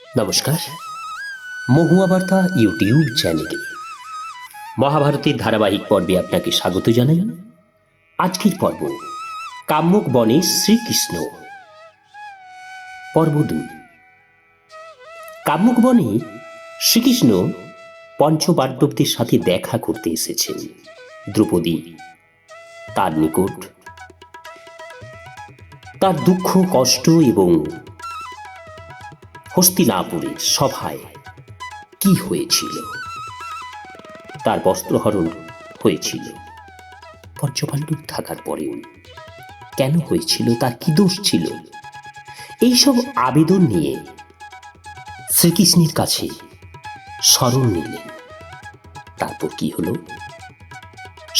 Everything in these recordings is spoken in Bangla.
নমস্কার, মহুয়া বার্তা ইউটিউব চ্যানেলে মহাভারতের ধারাবাহিক পর্বে আপনাকে স্বাগত জানাই। আজকের পর্ব কাম্যক বনে শ্রীকৃষ্ণ, পর্ব 2। কাম্যক বনে শ্রীকৃষ্ণ পঞ্চপাণ্ডবদের সাথে দেখা করতে এসেছেন। দ্রৌপদী তার নিকট তার দুঃখ কষ্ট এবং হস্তিনাপুরের সভায় কি হয়েছিল, তার বস্ত্রহরণ হয়েছিল পঞ্চপাণ্ডব থাকার পরেও কেন হয়েছিল, তার কি দোষ ছিল, এইসব আবেদন নিয়ে শ্রীকৃষ্ণের কাছে শরণ নিলেন। তারপর কি হলো?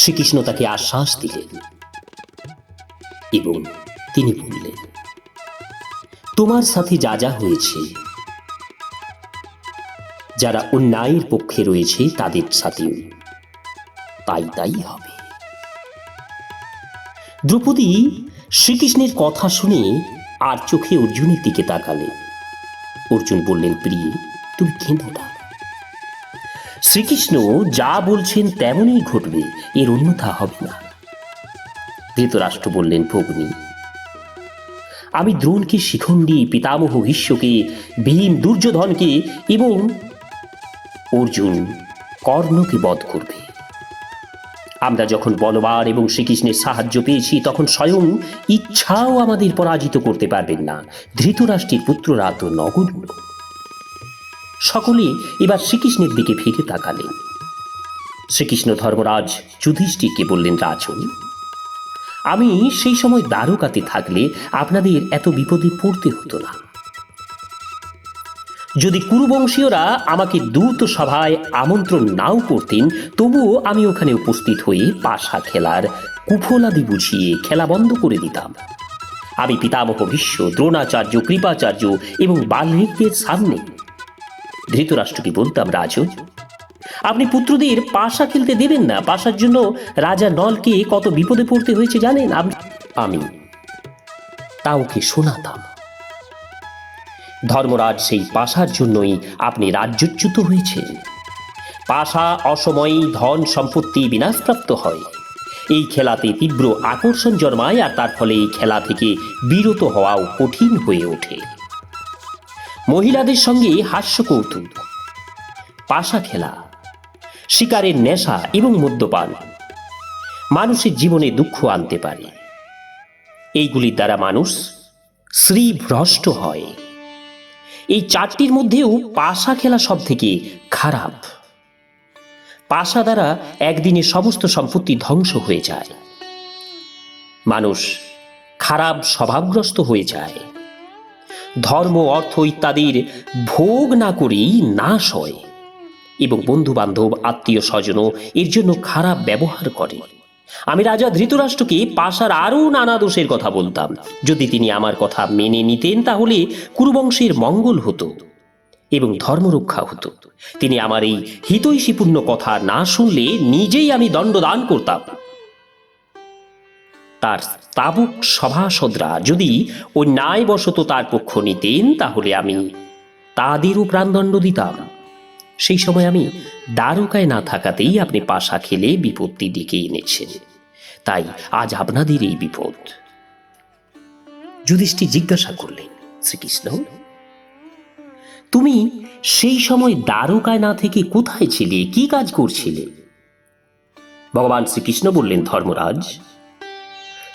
শ্রীকৃষ্ণ তাকে আশ্বাস দিলেন এবং তিনি বললেন, তোমার সাথে যা যা হয়েছে, যারা অন্যায়ের পক্ষে রয়েছে তাদের সাথেও তাই তাই হবে। দ্রৌপদী শ্রীকৃষ্ণের কথা শুনে আর চোখে অর্জুনের দিকে তাকালেন। অর্জুন বললেন, প্রিয়ে তুমি কেঁদো না, শ্রীকৃষ্ণ যা বলছেন তেমনই ঘটবে, এর অন্যথা হবে না। ধৃতরাষ্ট্র বললেন, ভগ্নী আমি দ্রোণকে শিখণ্ডী, পিতামহ ভীষ্মকে, ভীম দুর্যোধনকে এবং অর্জুন কর্ণকে বধ করবে। আমরা যখন বলবান এবং শ্রীকৃষ্ণের সাহায্য পেয়েছি তখন স্বয়ং ইচ্ছাও আমাদের পরাজিত করতে পারবেন না। ধৃতরাষ্ট্রের পুত্ররা তো নগণ্য। সকলে এবার শ্রীকৃষ্ণের দিকে ফিরে তাকালেন। শ্রীকৃষ্ণ ধর্মরাজ যুধিষ্ঠিরকে বললেন, রাজন আমি সেই সময় দ্বারকাতে থাকলে আপনাদের এত বিপদে পড়তে হতো না। যদি কুরুবংশীয়রা আমাকে দূত সভায় আমন্ত্রণ নাও করতেন, তবুও আমি ওখানে উপস্থিত হয়ে পাশা খেলার কুফলাদি বুঝিয়ে খেলা বন্ধ করে দিতাম। আমি পিতামহ ভীষ্ম, দ্রোণাচার্য, কৃপাচার্য এবং বাল্মীকিদের সামনে ধৃতরাষ্ট্রকে বলতাম, রাজন আপনি পুত্রদের পাশা খেলতে দেবেন না। পাশার জন্য রাজা নলকে কত বিপদে পড়তে হয়েছে জানেন? আমি তা ওকে শোনাতাম। ধর্মরাজ সেই পাশার জন্যই আপনি রাজ্যচ্যুত হয়েছেন। পাশা অসময়ে ধন সম্পত্তি বিনাশপ্রাপ্ত হয়। এই খেলাতে তীব্র আকর্ষণ জন্মায় আর তার ফলে এই খেলা থেকে বিরত হওয়াও কঠিন হয়ে ওঠে। মহিলাদের সঙ্গে হাস্য কৌতুক, পাশা খেলা, শিকারের নেশা এবং মদ্যপান মানুষের জীবনে দুঃখ আনতে পারে। এইগুলির দ্বারা মানুষ শ্রীভ্রষ্ট হয়। এই চারটির মধ্যেও পাশা খেলা সব থেকে খারাপ। পাশা দ্বারা একদিনে সমস্ত সম্পত্তি ধ্বংস হয়ে যায়, মানুষ খারাপ স্বভাবগ্রস্ত হয়ে যায়, ধর্ম অর্থ ইত্যাদির ভোগ না করেই নাশ হয় এবং বন্ধু বান্ধব আত্মীয় স্বজনও এর জন্য খারাপ ব্যবহার করে। আমি রাজা ধৃতরাষ্ট্রকে পাশার আরও নানা দোষের কথা বলতাম। যদি তিনি আমার কথা মেনে নিতেন তাহলে কুরুবংশের মঙ্গল হতো এবং ধর্মরক্ষা হতো। তিনি আমার এই হিতৈষীপূর্ণ কথা না শুনলে নিজেই আমি দণ্ডদান করতাম। তার স্তাবক সভাসদরা যদি অন্যায়বশত তার পক্ষ নিতেন তাহলে আমি তাদেরও প্রাণদণ্ড দিতাম। সেই সময় আমি দ্বারকায় না থাকাতেই আপনি পাশা খেলে বিপত্তি ডেকে এনেছেন, তাই আজ আপনাদের এই বিপদ। যুধিষ্ঠির জিজ্ঞাসা করলেন, শ্রীকৃষ্ণ তুমি সেই সময় দ্বারকায় না থেকে কোথায় ছিলে, কি কাজ করছিলে? ভগবান শ্রীকৃষ্ণ বললেন, ধর্মরাজ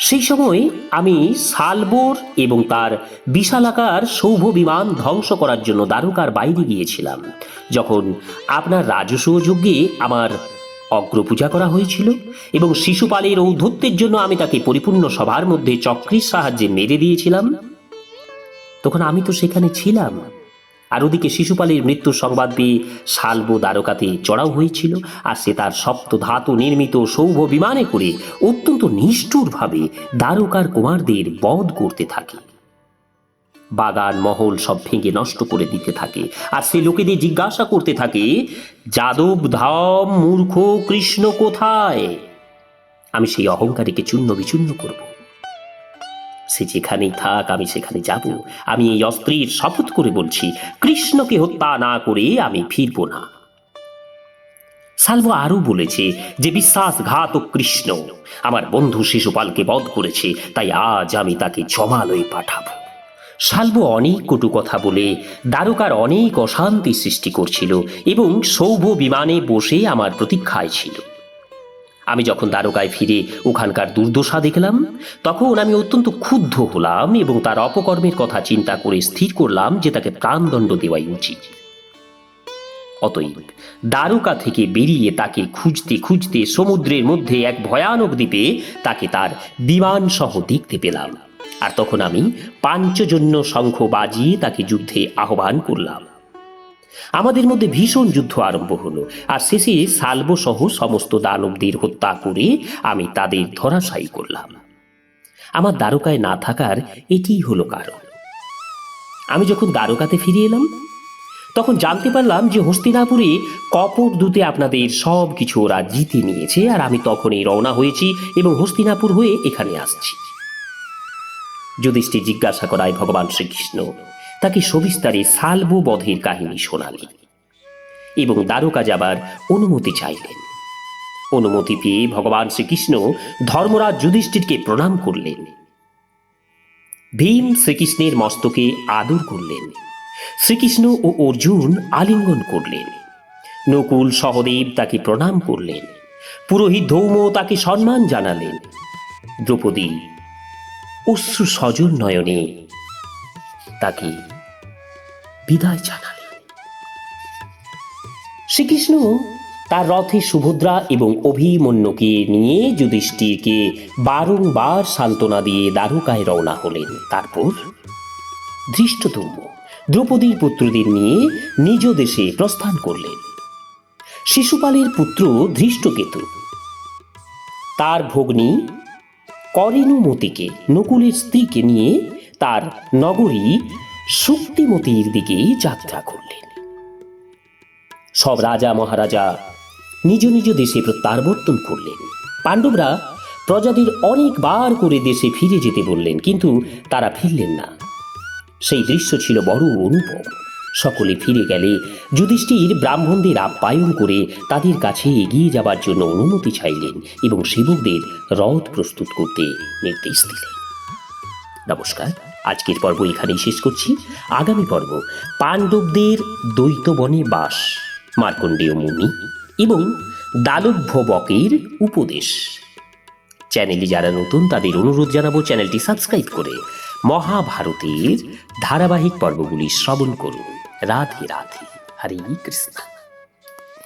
সেই সময় আমি সালবোর এবং তার বিশালাকার সৌভ বিমান ধ্বংস করার জন্য দ্বারকার বাইরে গিয়েছিলাম। যখন আপনার রাজসূয় যজ্ঞে আমার অগ্রপূজা করা হয়েছিল এবং শিশুপালের ঔদ্ধত্যের জন্য আমি তাকে পরিপূর্ণ সভার মধ্যে চক্রের সাহায্যে মেরে দিয়েছিলাম, তখন আমি তো সেখানে ছিলাম। আর ওদিকে শিশুপালের মৃত্যুর সংবাদ পেয়ে শাল্ব দ্বারকাতে চড়াও হয়েছিল, আর সে তার সপ্ত ধাতু নির্মিত সৌভ বিমানে করে অত্যন্ত নিষ্ঠুরভাবে দ্বারকার কুমারদের বধ করতে থাকে। বাগান মহল সব ভেঙে নষ্ট করে দিতে থাকে, আর সে লোকেদের জিজ্ঞাসা করতে থাকে, যাদব ধাম মূর্খ কৃষ্ণ কোথায়? আমি সেই অহংকারীকে চূর্ণ বিচূর্ণ করব। সে যেখানেই থাক আমি সেখানে যাব। আমি এই অস্ত্রের শপথ করে বলছি, কৃষ্ণকে হত্যা না করে আমি ফিরব না। সালভো আরো বলেছে যে বিশ্বাসঘাতক কৃষ্ণ আমার বন্ধু শিশুপালকে বধ করেছে, তাই আজ আমি তাকে জমালয়ে পাঠাবো। সালভো অনেক কটু কথা বলে দ্বারকার অনেক অশান্তি সৃষ্টি করছিল এবং সৌভ বিমানে বসে আমার প্রতীক্ষায় ছিল। আমি যখন দ্বারকায় ফিরে ওখানকার দুর্দশা দেখলাম, তখন আমি অত্যন্ত ক্ষুব্ধ হলাম এবং তার অপকর্মের কথা চিন্তা করে স্থির করলাম যে তাকে প্রাণদণ্ড দেওয়াই উচিত। অতএব দ্বারকা থেকে বেরিয়ে তাকে খুঁজতে খুঁজতে সমুদ্রের মধ্যে এক ভয়ানক দ্বীপে তাকে তার বিমান সহ দেখতে পেলাম। আর তখন আমি পাঞ্চজন্য শঙ্খ বাজিয়ে তাকে যুদ্ধে আহ্বান করলাম। আমাদের মধ্যে ভীষণ যুদ্ধ আরম্ভ হলো, আর শেষে সালভো সহ সমস্ত দানবদের হত্যা করে আমি তাদের ধরাশায়ী করলাম। আমার দ্বারকায় না থাকার এটিই হলো কারণ। আমি যখন দ্বারকাতে ফিরে এলাম, তখন জানতে পারলাম যে হস্তিনাপুরে কপট দূতে আপনাদের সব কিছু ওরা জিতে নিয়েছে, আর আমি তখনই রওনা হয়েছি এবং হস্তিনাপুর হয়ে এখানে আসছি। যুধিষ্ঠির জিজ্ঞাসা করায় ভগবান শ্রীকৃষ্ণ তাকে সবিস্তারে সালভো বধের কাহিনী শোনালেন এবং দ্বারকা যাবার অনুমতি চাইলেন। অনুমতি পেয়ে ভগবান শ্রীকৃষ্ণ ধর্মরাজ যুধিষ্ঠিরকে প্রণাম করলেন। ভীম শ্রীকৃষ্ণের মস্তকে আদর করলেন। শ্রীকৃষ্ণ ও অর্জুন আলিঙ্গন করলেন। নকুল সহদেব তাকে প্রণাম করলেন। পুরোহিত ধৌম তাকে সম্মান জানালেন। দ্রৌপদী অশ্রু সজল নয়নে তাকে বিদায় জানালেন। শ্রীকৃষ্ণ তার রথে সুভদ্রা এবং অভিমন্যুকে নিয়ে যুধিষ্ঠিরকে বারংবার সান্ত্বনা দিয়ে দ্বারকায় রওনা হলেন। তারপর ধৃষ্টদ্যুম্ন দ্রৌপদীর পুত্রদের নিয়ে নিজ দেশে প্রস্থান করলেন। শিশুপালের পুত্র ধৃষ্টকেতু তার ভগ্নী করেনুমতিকে, নকুলের স্ত্রীকে নিয়ে তার নগরী শুক্তিমতির দিকে যাত্রা করলেন। সব রাজা মহারাজা নিজ নিজ দেশে প্রত্যাবর্তন করলেন। পাণ্ডবরা প্রজাদের অনেকবার করে দেশে ফিরে যেতে বললেন, কিন্তু তারা ফিরলেন না। সেই দৃশ্য ছিল বড় অনুপম। সকলে ফিরে গেলে যুধিষ্ঠির ব্রাহ্মণদের আপ্যায়ন করে তাদের কাছে এগিয়ে যাবার জন্য অনুমতি চাইলেন এবং সেবকদের রথ প্রস্তুত করতে নির্দেশ দিলেন। নমস্কার, আজকের পর্ব এখানেই শেষ করছি। আগামী পর্ব পাণ্ডবদের দ্বৈতবনে বাস, মার্কণ্ডেয় মুনি এবং দালভ্য বকের উপদেশ। চ্যানেলে যারা নতুন তাদের অনুরোধ জানাবো চ্যানেলটি সাবস্ক্রাইব করে মহাভারতের ধারাবাহিক পর্বগুলি শ্রবণ করুন। রাধে রাধে, হরে কৃষ্ণ।